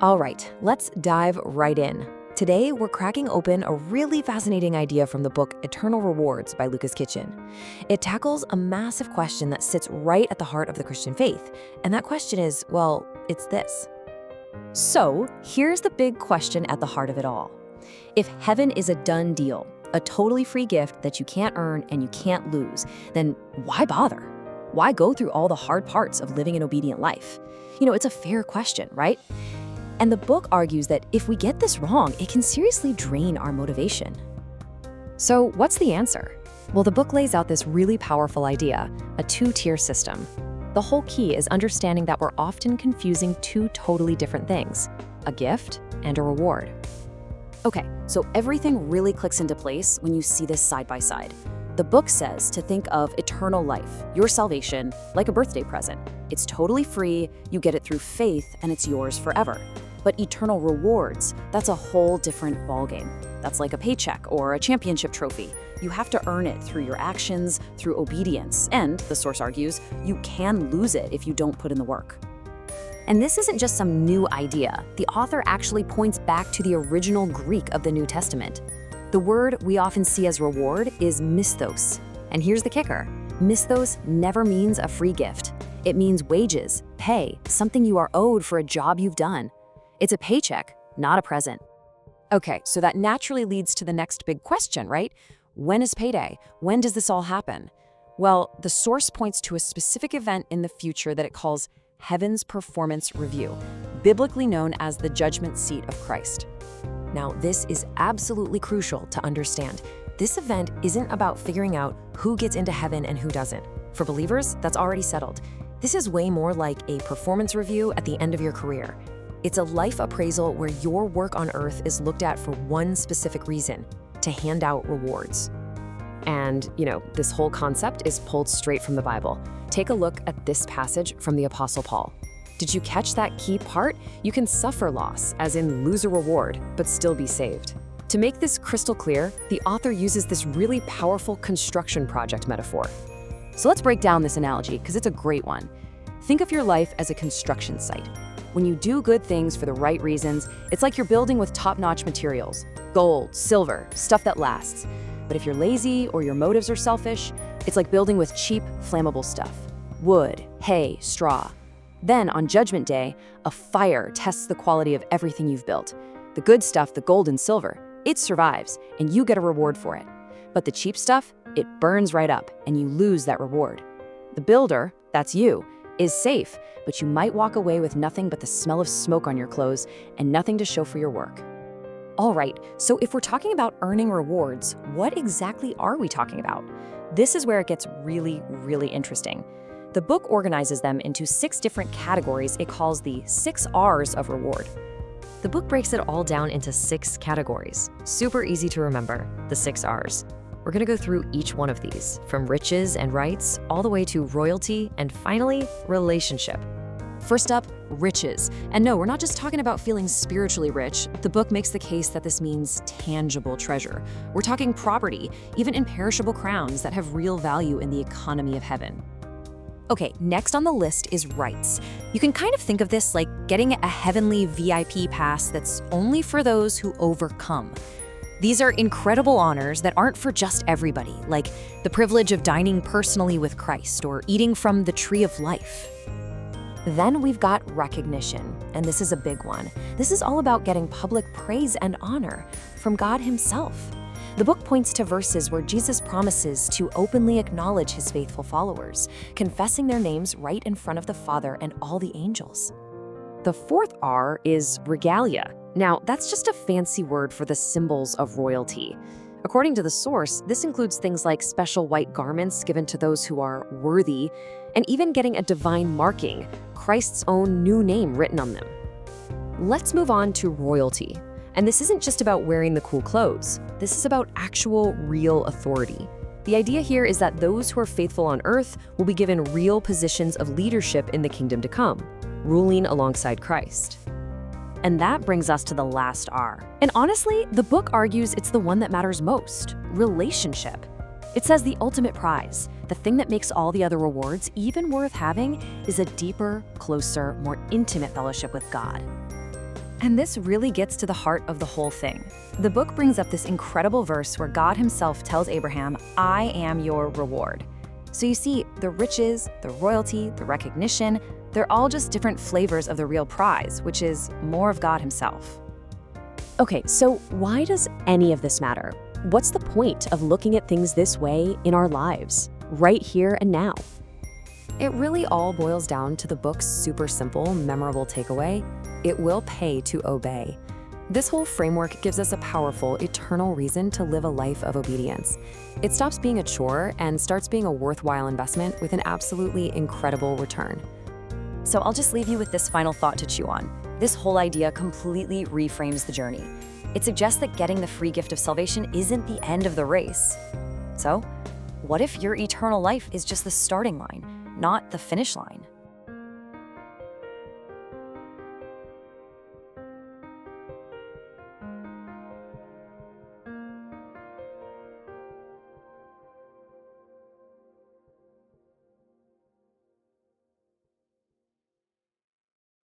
All right, let's dive right in. Today, we're cracking open a really fascinating idea from the book Eternal Rewards by Lucas Kitchen. It tackles a massive question that sits right at the heart of the Christian faith, and that question is, well, it's this. So, here's the big question at the heart of it all. If heaven is a done deal, a totally free gift that you can't earn and you can't lose, then why bother? Why go through all the hard parts of living an obedient life? It's a fair question, right? And the book argues that if we get this wrong, it can seriously drain our motivation. So what's the answer? Well, the book lays out this really powerful idea, a two-tier system. The whole key is understanding that we're often confusing two totally different things, a gift and a reward. Okay, so everything really clicks into place when you see this side by side. The book says to think of eternal life, your salvation, like a birthday present. It's totally free, you get it through faith, and it's yours forever. But eternal rewards, that's a whole different ballgame. That's like a paycheck or a championship trophy. You have to earn it through your actions, through obedience, and, the source argues, you can lose it if you don't put in the work. And this isn't just some new idea. The author actually points back to the original Greek of the New Testament. The word we often see as reward is misthos. And here's the kicker. Misthos never means a free gift. It means wages, pay, something you are owed for a job you've done. It's a paycheck, not a present. Okay, so that naturally leads to the next big question, right? When is payday? When does this all happen? Well, the source points to a specific event in the future that it calls Heaven's Performance Review, biblically known as the judgment seat of Christ. Now, this is absolutely crucial to understand. This event isn't about figuring out who gets into heaven and who doesn't. For believers, that's already settled. This is way more like a performance review at the end of your career. It's a life appraisal where your work on earth is looked at for one specific reason, to hand out rewards. And, this whole concept is pulled straight from the Bible. Take a look at this passage from the Apostle Paul. Did you catch that key part? You can suffer loss, as in lose a reward, but still be saved. To make this crystal clear, the author uses this really powerful construction project metaphor. So let's break down this analogy, because it's a great one. Think of your life as a construction site. When you do good things for the right reasons, it's like you're building with top-notch materials, gold, silver, stuff that lasts. But if you're lazy or your motives are selfish, it's like building with cheap, flammable stuff, wood, hay, straw. Then, on Judgment Day, a fire tests the quality of everything you've built. The good stuff, the gold and silver, it survives, and you get a reward for it. But the cheap stuff, it burns right up, and you lose that reward. The builder, that's you, is safe, but you might walk away with nothing but the smell of smoke on your clothes and nothing to show for your work. All right, so if we're talking about earning rewards, what exactly are we talking about? This is where it gets really, really interesting. The book organizes them into 6 different categories it calls the 6 R's of reward. The book breaks it all down into 6 categories. Super easy to remember, the 6 R's. We're going to go through each one of these, from riches and rights, all the way to royalty, and finally, relationship. First up, riches. And no, we're not just talking about feeling spiritually rich. The book makes the case that this means tangible treasure. We're talking property, even imperishable crowns that have real value in the economy of heaven. Okay, next on the list is rights. You can kind of think of this like getting a heavenly VIP pass that's only for those who overcome. These are incredible honors that aren't for just everybody, like the privilege of dining personally with Christ or eating from the tree of life. Then we've got recognition, and this is a big one. This is all about getting public praise and honor from God Himself. The book points to verses where Jesus promises to openly acknowledge His faithful followers, confessing their names right in front of the Father and all the angels. The 4th R is regalia. Now, that's just a fancy word for the symbols of royalty. According to the source, this includes things like special white garments given to those who are worthy, and even getting a divine marking, Christ's own new name written on them. Let's move on to royalty. And this isn't just about wearing the cool clothes. This is about actual, real authority. The idea here is that those who are faithful on earth will be given real positions of leadership in the kingdom to come, ruling alongside Christ. And that brings us to the last R. And honestly, the book argues it's the one that matters most, relationship. It says the ultimate prize, the thing that makes all the other rewards even worth having, is a deeper, closer, more intimate fellowship with God. And this really gets to the heart of the whole thing. The book brings up this incredible verse where God himself tells Abraham, "I am your reward." So you see, the riches, the royalty, the recognition, they're all just different flavors of the real prize, which is more of God himself. Okay, so why does any of this matter? What's the point of looking at things this way in our lives, right here and now? It really all boils down to the book's super simple, memorable takeaway: it will pay to obey. This whole framework gives us a powerful, eternal reason to live a life of obedience. It stops being a chore and starts being a worthwhile investment with an absolutely incredible return. So I'll just leave you with this final thought to chew on. This whole idea completely reframes the journey. It suggests that getting the free gift of salvation isn't the end of the race. So, what if your eternal life is just the starting line, not the finish line?